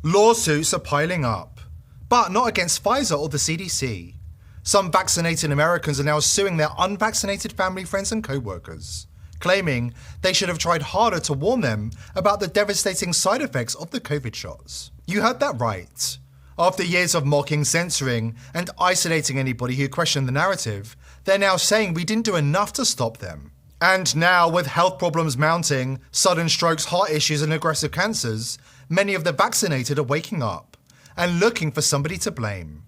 Lawsuits are piling up, but not against Pfizer or the CDC. Some vaccinated Americans are now suing their unvaccinated family, friends and co-workers, claiming they should have tried harder to warn them about the devastating side effects of the COVID shots. You heard that right. After years of mocking, censoring, and isolating anybody who questioned the narrative, they're now saying we didn't do enough to stop them. And now, with health problems mounting, sudden strokes, heart issues, and aggressive cancers, many of the vaccinated are waking up and looking for somebody to blame.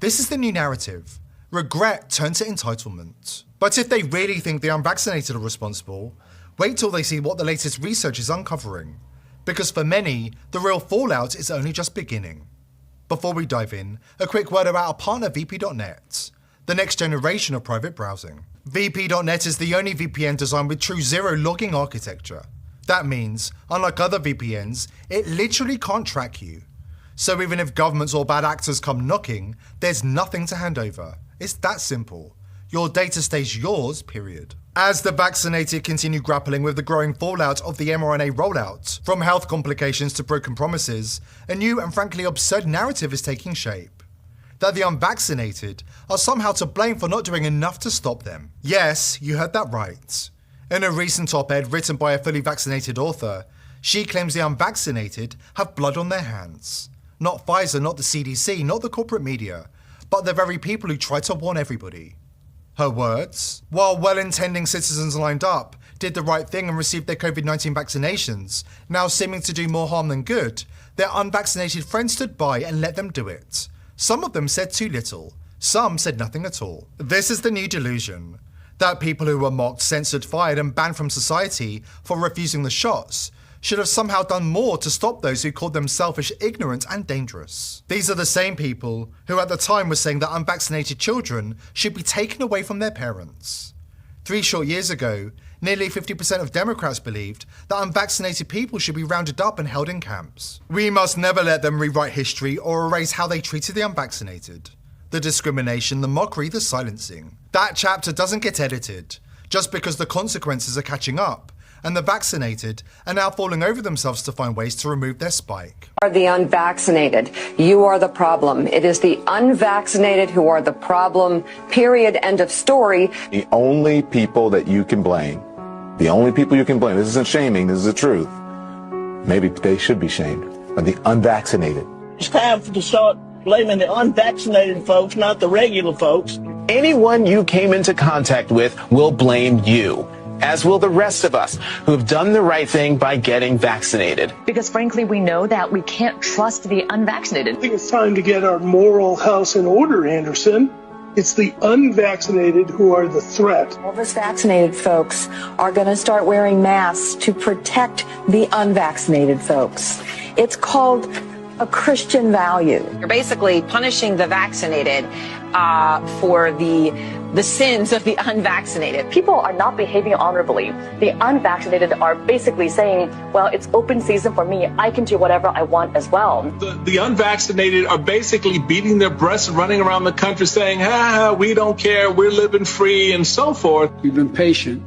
This is the new narrative. Regret turned to entitlement. But if they really think the unvaccinated are responsible, wait till they see what the latest research is uncovering. Because for many, the real fallout is only just beginning. Before we dive in, a quick word about our partner VP.net, the next generation of private browsing. VP.net is the only VPN designed with true zero logging architecture. That means, unlike other VPNs, it literally can't track you. So even if governments or bad actors come knocking, there's nothing to hand over. It's that simple. Your data stays yours, period. As the vaccinated continue grappling with the growing fallout of the mRNA rollout, from health complications to broken promises, a new and frankly absurd narrative is taking shape. That the unvaccinated are somehow to blame for not doing enough to stop them. Yes, you heard that right. In a recent op-ed written by a fully vaccinated author, she claims the unvaccinated have blood on their hands. Not Pfizer, not the CDC, not the corporate media, but the very people who try to warn everybody. Her words? While well-intending citizens lined up, did the right thing and received their COVID-19 vaccinations, now seeming to do more harm than good, their unvaccinated friends stood by and let them do it. Some of them said too little, some said nothing at all. This is the new delusion, that people who were mocked, censored, fired and banned from society for refusing the shots should have somehow done more to stop those who called them selfish, ignorant and dangerous. These are the same people who at the time were saying that unvaccinated children should be taken away from their parents. 3 short years ago, nearly 50% of Democrats believed that unvaccinated people should be rounded up and held in camps. We must never let them rewrite history or erase how they treated the unvaccinated. The discrimination, the mockery, the silencing. That chapter doesn't get edited, just because the consequences are catching up, and the vaccinated are now falling over themselves to find ways to remove their spike. Are the unvaccinated. You are the problem. It is the unvaccinated who are the problem, period, end of story. The only people that you can blame, this isn't shaming, this is the truth. Maybe they should be shamed, are the unvaccinated. It's time to start blaming the unvaccinated folks, not the regular folks. Anyone you came into contact with will blame you, as will the rest of us who have done the right thing by getting vaccinated. Because frankly, we know that we can't trust the unvaccinated. I think it's time to get our moral house in order, Anderson. It's the unvaccinated who are the threat. All those vaccinated folks are going to start wearing masks to protect the unvaccinated folks. It's called a Christian value. You're basically punishing the vaccinated for the sins of the unvaccinated. People are not behaving honorably. The unvaccinated are basically saying, well, it's open season for me. I can do whatever I want as well. The unvaccinated are basically beating their breasts and running around the country saying, we don't care, we're living free and so forth. We've been patient,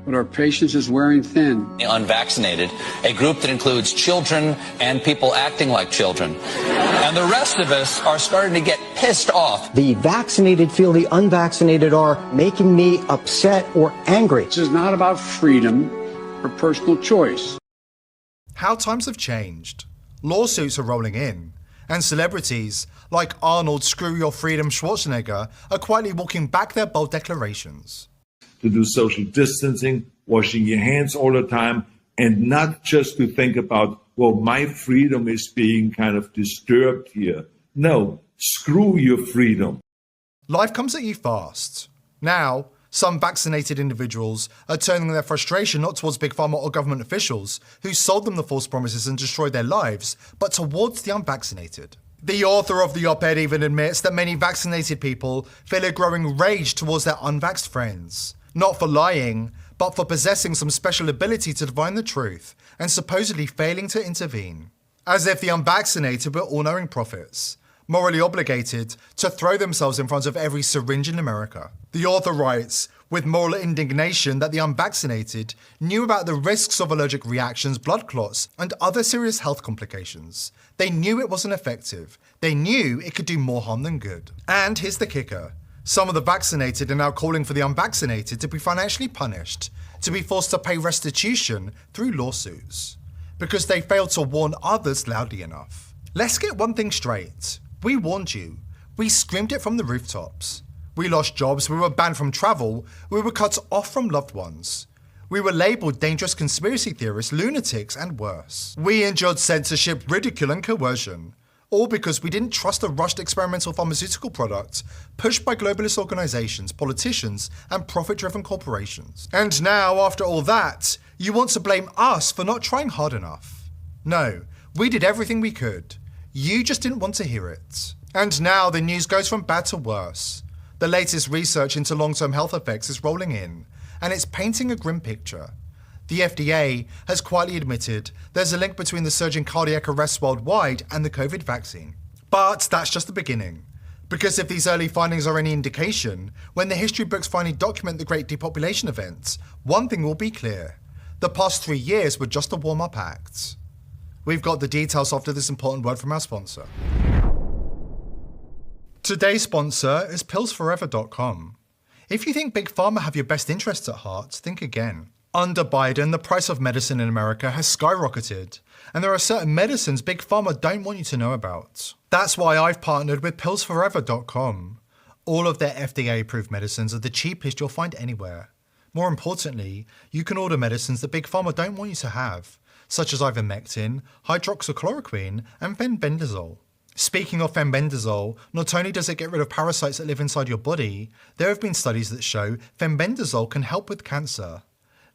but our patience is wearing thin. The unvaccinated, a group that includes children and people acting like children. And the rest of us are starting to get pissed off. The vaccinated feel the unvaccinated are making me upset or angry. This is not about freedom or personal choice. How times have changed. Lawsuits are rolling in. And celebrities like Arnold Screw Your Freedom Schwarzenegger are quietly walking back their bold declarations. To do social distancing, washing your hands all the time, and not just to think about, well, my freedom is being kind of disturbed here. No, screw your freedom. Life comes at you fast. Now, some vaccinated individuals are turning their frustration not towards Big Pharma or government officials who sold them the false promises and destroyed their lives, but towards the unvaccinated. The author of the op-ed even admits that many vaccinated people feel a growing rage towards their unvaxxed friends. Not for lying, but for possessing some special ability to divine the truth and supposedly failing to intervene. As if the unvaccinated were all-knowing prophets, morally obligated to throw themselves in front of every syringe in America. The author writes, with moral indignation that the unvaccinated knew about the risks of allergic reactions, blood clots, and other serious health complications. They knew it wasn't effective. They knew it could do more harm than good. And here's the kicker. Some of the vaccinated are now calling for the unvaccinated to be financially punished, to be forced to pay restitution through lawsuits, because they failed to warn others loudly enough. Let's get one thing straight. We warned you. We screamed it from the rooftops. We lost jobs, we were banned from travel, we were cut off from loved ones. We were labelled dangerous conspiracy theorists, lunatics, and worse. We endured censorship, ridicule, and coercion, all because we didn't trust a rushed experimental pharmaceutical product pushed by globalist organisations, politicians, and profit-driven corporations. And now, after all that, you want to blame us for not trying hard enough. No, we did everything we could. You just didn't want to hear it. And now the news goes from bad to worse. The latest research into long-term health effects is rolling in, and it's painting a grim picture. The FDA has quietly admitted there's a link between the surge in cardiac arrests worldwide and the COVID vaccine. But that's just the beginning. Because if these early findings are any indication, when the history books finally document the Great Depopulation event, one thing will be clear. The past 3 years were just a warm-up act. We've got the details after this important word from our sponsor. Today's sponsor is pillsforever.com. If you think Big Pharma have your best interests at heart, think again. Under Biden, the price of medicine in America has skyrocketed, and there are certain medicines Big Pharma don't want you to know about. That's why I've partnered with pillsforever.com. All of their FDA-approved medicines are the cheapest you'll find anywhere. More importantly, you can order medicines that Big Pharma don't want you to have, such as ivermectin, hydroxychloroquine, and fenbendazole. Speaking of fenbendazole, not only does it get rid of parasites that live inside your body, there have been studies that show fenbendazole can help with cancer.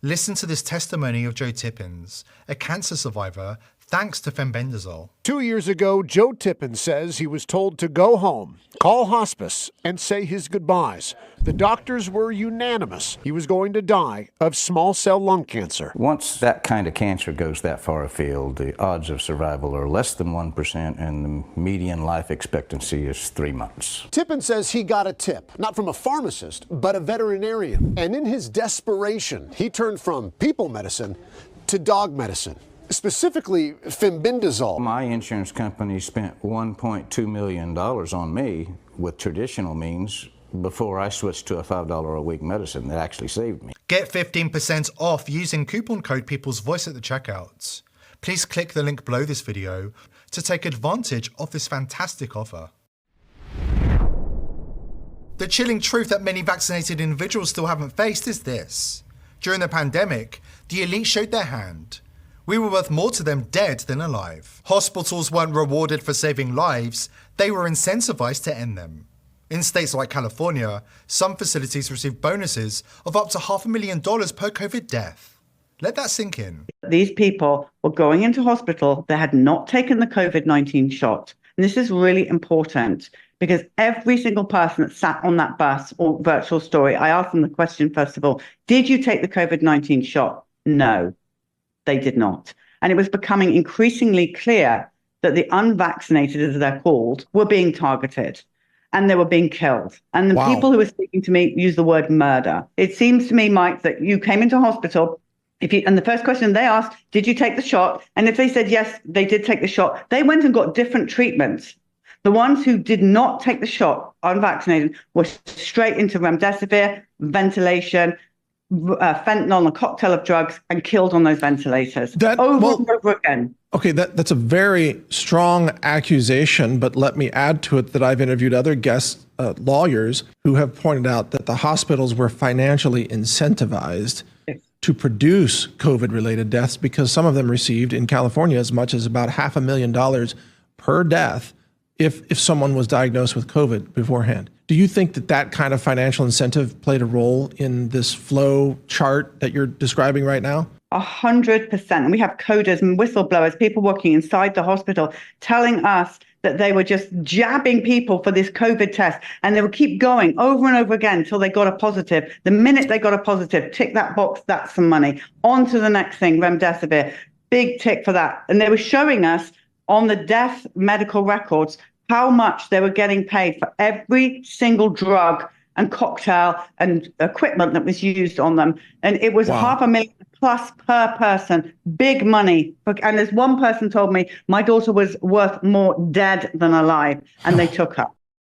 Listen to this testimony of Joe Tippins, a cancer survivor, thanks to fenbendazole. 2 years ago, Joe Tippins says he was told to go home, call hospice, and say his goodbyes. The doctors were unanimous. He was going to die of small cell lung cancer. Once that kind of cancer goes that far afield, the odds of survival are less than 1%, and the median life expectancy is 3 months. Tippins says he got a tip, not from a pharmacist, but a veterinarian. And in his desperation, he turned from people medicine to dog medicine. Specifically, fenbendazole. My insurance company spent $1.2 million on me with traditional means before I switched to a $5 a week medicine that actually saved me. Get 15% off using coupon code People's Voice at the checkout. Please click the link below this video to take advantage of this fantastic offer. The chilling truth that many vaccinated individuals still haven't faced is this. During the pandemic, the elite showed their hand. We were worth more to them dead than alive. Hospitals weren't rewarded for saving lives, they were incentivized to end them. In states like California, some facilities received bonuses of up to $500,000 per COVID death. Let that sink in. These people were going into hospital, they had not taken the COVID-19 shot. And this is really important because every single person that sat on that bus or virtual story, I asked them the question, first of all, did you take the COVID-19 shot? No. They did not. And it was becoming increasingly clear that the unvaccinated, as they're called, were being targeted and they were being killed. And the people who were speaking to me used the word murder. It seems to me, Mike, that you came into hospital and the first question they asked, did you take the shot? And if they said, yes, they did take the shot, they went and got different treatments. The ones who did not take the shot, unvaccinated, were straight into remdesivir, ventilation, fentanyl, a cocktail of drugs, and killed on those ventilators over and over again. Okay, that's a very strong accusation, but let me add to it that I've interviewed other guest lawyers who have pointed out that the hospitals were financially incentivized to produce COVID-related deaths because some of them received in California as much as about $500,000 per death if someone was diagnosed with COVID beforehand. Do you think that kind of financial incentive played a role in this flow chart that you're describing right now? 100%. We have coders and whistleblowers, people working inside the hospital, telling us that they were just jabbing people for this COVID test. And they would keep going over and over again until they got a positive. The minute they got a positive, tick that box, that's some money. On to the next thing, remdesivir, big tick for that. And they were showing us on the death medical records how much they were getting paid for every single drug and cocktail and equipment that was used on them. And it was $500,000 plus per person, big money. And as one person told me, my daughter was worth more dead than alive, and they took her.